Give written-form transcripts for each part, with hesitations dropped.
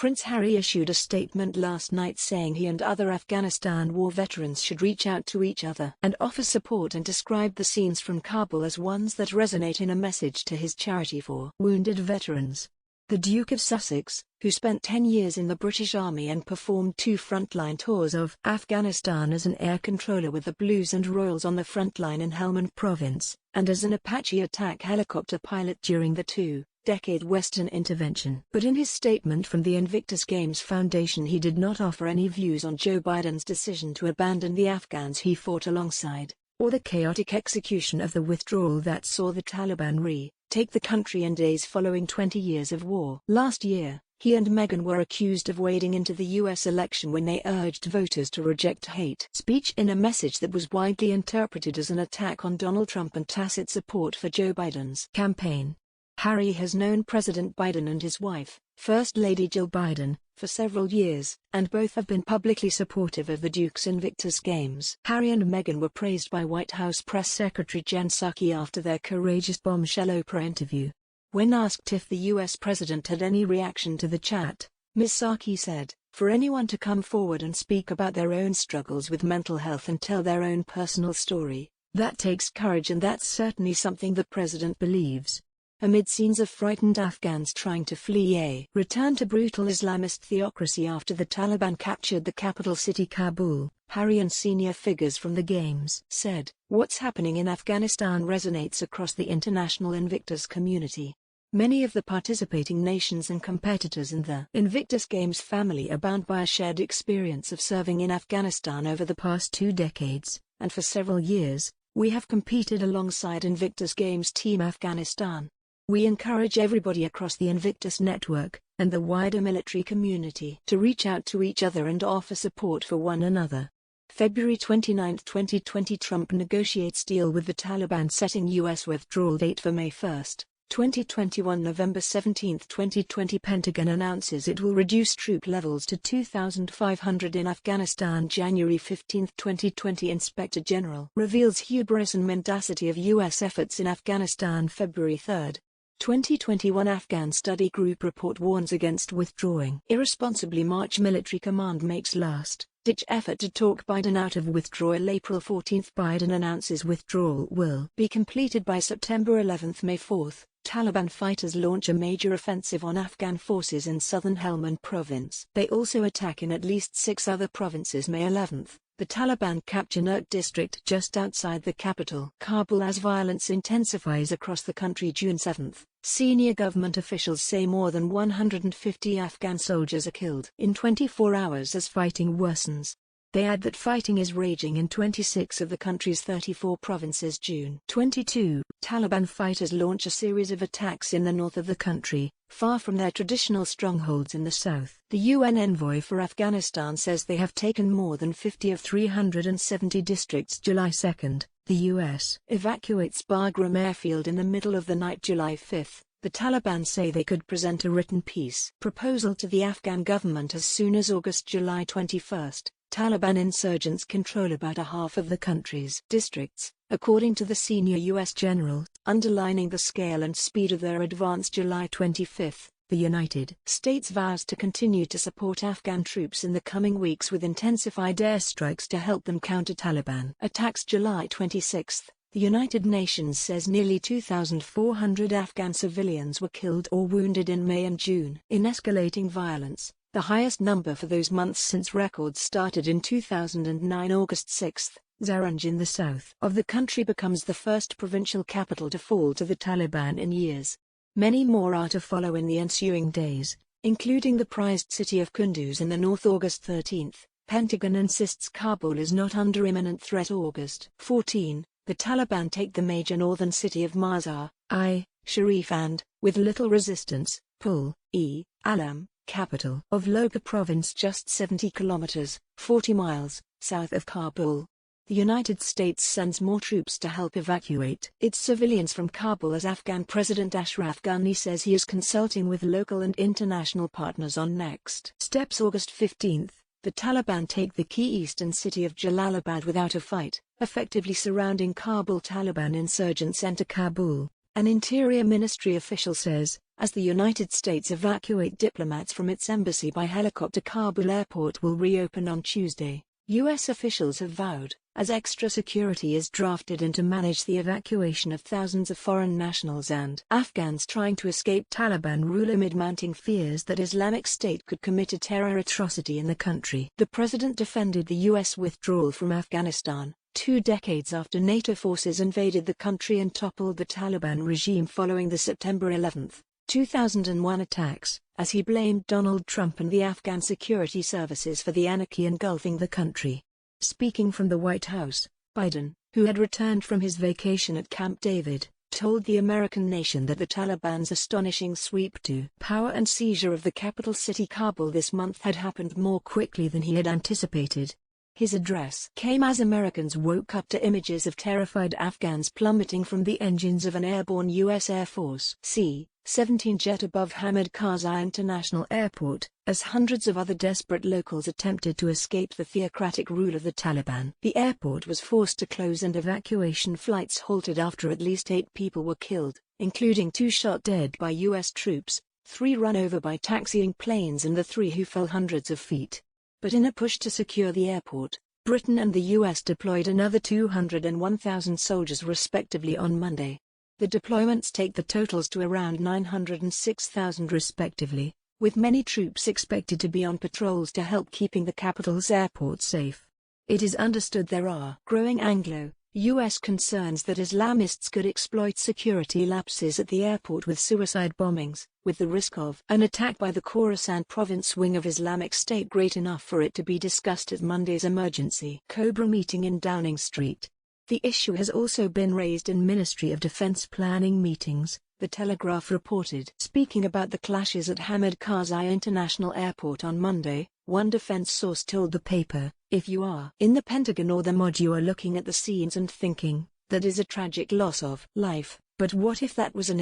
Prince Harry issued a statement last night saying he and other Afghanistan war veterans should reach out to each other and offer support, and described the scenes from Kabul as ones that resonate in a message to his charity for wounded veterans. The Duke of Sussex, who spent 10 years in the British Army and performed 2 frontline tours of Afghanistan as an air controller with the Blues and Royals on the frontline in Helmand Province, and as an Apache attack helicopter pilot during the 2-decade Western intervention. But in his statement from the Invictus Games Foundation, he did not offer any views on Joe Biden's decision to abandon the Afghans he fought alongside, or the chaotic execution of the withdrawal that saw the Taliban take the country in days following 20 years of war. Last year, he and Meghan were accused of wading into the U.S. election when they urged voters to reject hate speech in a message that was widely interpreted as an attack on Donald Trump and tacit support for Joe Biden's campaign. Harry has known President Biden and his wife, First Lady Jill Biden, for several years, and both have been publicly supportive of the Duke's Invictus Games. Harry and Meghan were praised by White House Press Secretary Jen Psaki after their courageous bombshell Oprah interview. When asked if the U.S. president had any reaction to the chat, Ms. Psaki said, "For anyone to come forward and speak about their own struggles with mental health and tell their own personal story, that takes courage, and that's certainly something the president believes." Amid scenes of frightened Afghans trying to flee a return to brutal Islamist theocracy after the Taliban captured the capital city Kabul, Harry and senior figures from the Games said, "What's happening in Afghanistan resonates across the international Invictus community. Many of the participating nations and competitors in the Invictus Games family are bound by a shared experience of serving in Afghanistan over the past 2 decades, and for several years, we have competed alongside Invictus Games Team Afghanistan. We encourage everybody across the Invictus network, and the wider military community, to reach out to each other and offer support for one another." February 29, 2020. Trump negotiates deal with the Taliban, setting U.S. withdrawal date for May 1, 2021. November 17, 2020. Pentagon announces it will reduce troop levels to 2,500 in Afghanistan. January 15, 2020. Inspector General reveals hubris and mendacity of U.S. efforts in Afghanistan. February 3, 2021. Afghan Study Group report warns against withdrawing irresponsibly. March military command makes last-ditch effort to talk Biden out of withdrawal. April 14. Biden announces withdrawal will be completed by September 11. May 4. Taliban fighters launch a major offensive on Afghan forces in southern Helmand Province. They also attack in at least 6 other provinces. May 11. The Taliban capture Nurt district just outside the capital, Kabul, as violence intensifies across the country. June 7. Senior government officials say more than 150 Afghan soldiers are killed in 24 hours as fighting worsens. They add that fighting is raging in 26 of the country's 34 provinces. June 22, Taliban fighters launch a series of attacks in the north of the country, far from their traditional strongholds in the south. The UN envoy for Afghanistan says they have taken more than 50 of 370 districts. July 2, the U.S. evacuates Bagram airfield in the middle of the night. July 5, the Taliban say they could present a written peace proposal to the Afghan government as soon as August. July 21, Taliban insurgents control about a half of the country's districts, according to the senior U.S. general, underlining the scale and speed of their advance. July 25, the United States vows to continue to support Afghan troops in the coming weeks with intensified airstrikes to help them counter Taliban attacks. July 26, the United Nations says nearly 2,400 Afghan civilians were killed or wounded in May and June in escalating violence, the highest number for those months since records started in 2009. August 6, Zaranj in the south of the country becomes the first provincial capital to fall to the Taliban in years. Many more are to follow in the ensuing days, including the prized city of Kunduz in the north. August 13, Pentagon insists Kabul is not under imminent threat. August 14, the Taliban take the major northern city of Mazar-i-Sharif and, with little resistance, Pul-e-Alam, capital of Logar province, just 70 kilometers, 40 miles, south of Kabul. The United States sends more troops to help evacuate its civilians from Kabul as Afghan President Ashraf Ghani says he is consulting with local and international partners on next steps. August 15, the Taliban take the key eastern city of Jalalabad without a fight, effectively surrounding Kabul. Taliban insurgents enter Kabul, An Interior Ministry official says, as the United States evacuate diplomats from its embassy by helicopter, Kabul airport will reopen on Tuesday. U.S. officials have vowed, as extra security is drafted in to manage the evacuation of thousands of foreign nationals and Afghans trying to escape Taliban rule amid mounting fears that Islamic State could commit a terror atrocity in the country. The president defended the U.S. withdrawal from Afghanistan, 2 decades after NATO forces invaded the country and toppled the Taliban regime following the September 11, 2001 attacks, as he blamed Donald Trump and the Afghan security services for the anarchy engulfing the country. Speaking from the White House, Biden, who had returned from his vacation at Camp David, told the American nation that the Taliban's astonishing sweep to power and seizure of the capital city Kabul this month had happened more quickly than he had anticipated. His address came as Americans woke up to images of terrified Afghans plummeting from the engines of an airborne U.S. Air Force C-17 jet above Hamid Karzai International Airport, as hundreds of other desperate locals attempted to escape the theocratic rule of the Taliban. The airport was forced to close and evacuation flights halted after at least 8 people were killed, including 2 shot dead by U.S. troops, 3 run over by taxiing planes and the 3 who fell hundreds of feet. But in a push to secure the airport, Britain and the U.S. deployed another 201,000 soldiers respectively on Monday. The deployments take the totals to around 906,000 respectively, with many troops expected to be on patrols to help keeping the capital's airport safe. It is understood there are growing Anglo-U.S. concerns that Islamists could exploit security lapses at the airport with suicide bombings, with the risk of an attack by the Khorasan province wing of Islamic State great enough for it to be discussed at Monday's emergency Cobra meeting in Downing Street. The issue has also been raised in Ministry of Defense planning meetings, The Telegraph reported. Speaking about the clashes at Hamid Karzai International Airport on Monday, one defense source told the paper, "If you are in the Pentagon or the MOD, you are looking at the scenes and thinking, that is a tragic loss of life, but what if that was an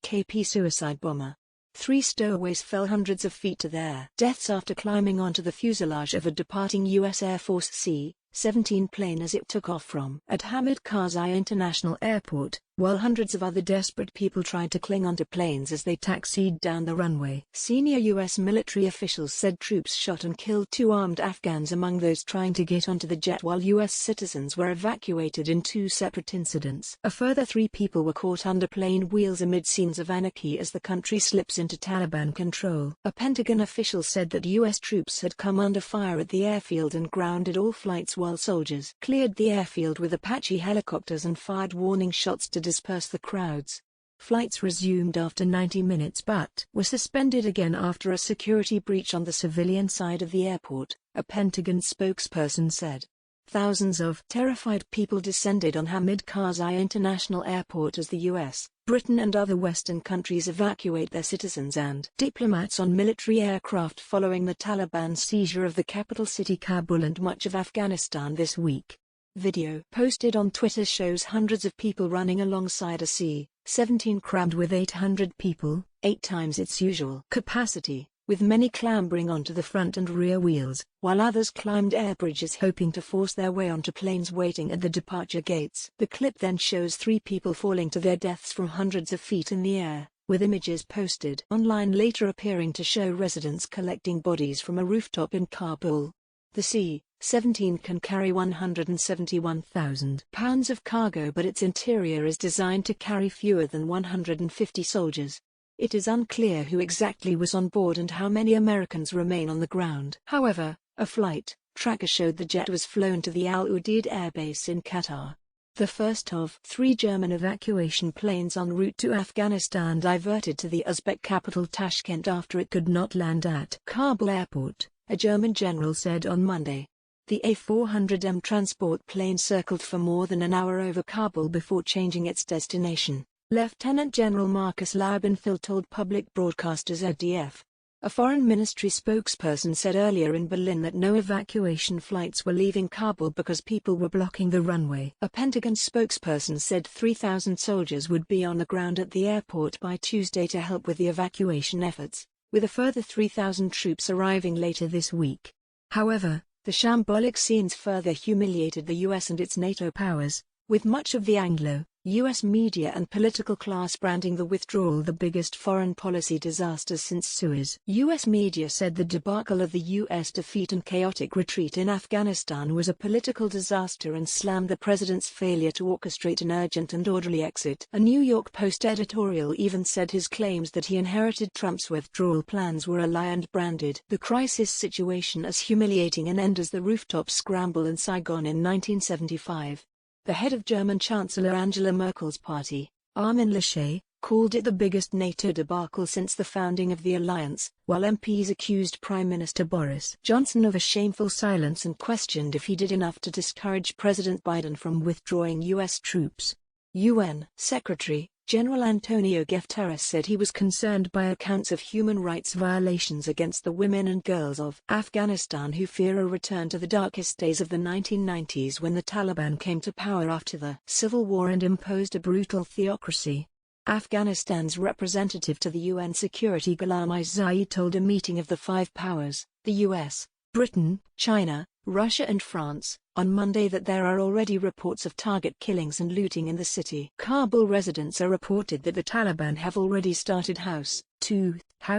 KP suicide bomber? 3 stowaways fell hundreds of feet to their deaths after climbing onto the fuselage of a departing U.S. Air Force C-17 plane as it took off from at Hamid Karzai International Airport, while hundreds of other desperate people tried to cling onto planes as they taxied down the runway." Senior U.S. military officials said troops shot and killed 2 armed Afghans among those trying to get onto the jet, while U.S. citizens were evacuated in 2 separate incidents. A further 3 people were caught under plane wheels amid scenes of anarchy as the country slips into Taliban control. A Pentagon official said that U.S. troops had come under fire at the airfield and grounded all flights while soldiers cleared the airfield with Apache helicopters and fired warning shots to disperse the crowds. Flights resumed after 90 minutes but were suspended again after a security breach on the civilian side of the airport, a Pentagon spokesperson said. Thousands of terrified people descended on Hamid Karzai International Airport as the U.S., Britain and other Western countries evacuate their citizens and diplomats on military aircraft following the Taliban's seizure of the capital city Kabul and much of Afghanistan this week. Video posted on Twitter shows hundreds of people running alongside a C-17 crammed with 800 people, 8 times its usual capacity, with many clambering onto the front and rear wheels, while others climbed air bridges hoping to force their way onto planes waiting at the departure gates. The clip then shows 3 people falling to their deaths from hundreds of feet in the air, with images posted online later appearing to show residents collecting bodies from a rooftop in Kabul. The C-17 can carry 171,000 pounds of cargo, but its interior is designed to carry fewer than 150 soldiers. It is unclear who exactly was on board and how many Americans remain on the ground. However, a flight tracker showed the jet was flown to the Al Udeid Air Base in Qatar. The first of 3 German evacuation planes en route to Afghanistan diverted to the Uzbek capital Tashkent after it could not land at Kabul airport, a German general said on Monday. The A400M transport plane circled for more than an hour over Kabul before changing its destination, Lieutenant General Marcus Laubenfeld told public broadcaster ZDF. A foreign ministry spokesperson said earlier in Berlin that no evacuation flights were leaving Kabul because people were blocking the runway. A Pentagon spokesperson said 3,000 soldiers would be on the ground at the airport by Tuesday to help with the evacuation efforts, with a further 3,000 troops arriving later this week. However, the shambolic scenes further humiliated the US and its NATO powers, with much of the Anglo-US media and political class branding the withdrawal the biggest foreign policy disaster since Suez. US media said the debacle of the US defeat and chaotic retreat in Afghanistan was a political disaster and slammed the president's failure to orchestrate an urgent and orderly exit. A New York Post editorial even said his claims that he inherited Trump's withdrawal plans were a lie and branded the crisis situation as humiliating an end as the rooftop scramble in Saigon in 1975. The head of German Chancellor Angela Merkel's party, Armin Laschet, called it the biggest NATO debacle since the founding of the alliance, while MPs accused Prime Minister Boris Johnson of a shameful silence and questioned if he did enough to discourage President Biden from withdrawing U.S. troops. UN Secretary General Antonio Guterres said he was concerned by accounts of human rights violations against the women and girls of Afghanistan who fear a return to the darkest days of the 1990s when the Taliban came to power after the civil war and imposed a brutal theocracy. Afghanistan's representative to the UN Security Ghulam Izai told a meeting of the five powers, the US, Britain, China, Russia and France, on Monday that there are already reports of target killings and looting in the city. Kabul residents are reported that the Taliban have already started house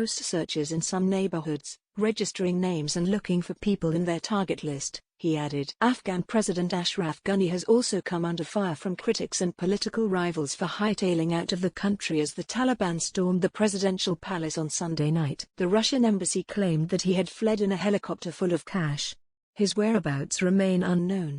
searches in some neighborhoods, registering names and looking for people in their target list, he added. Afghan President Ashraf Ghani has also come under fire from critics and political rivals for hightailing out of the country as the Taliban stormed the presidential palace on Sunday night. The Russian embassy claimed that he had fled in a helicopter full of cash. His whereabouts remain unknown.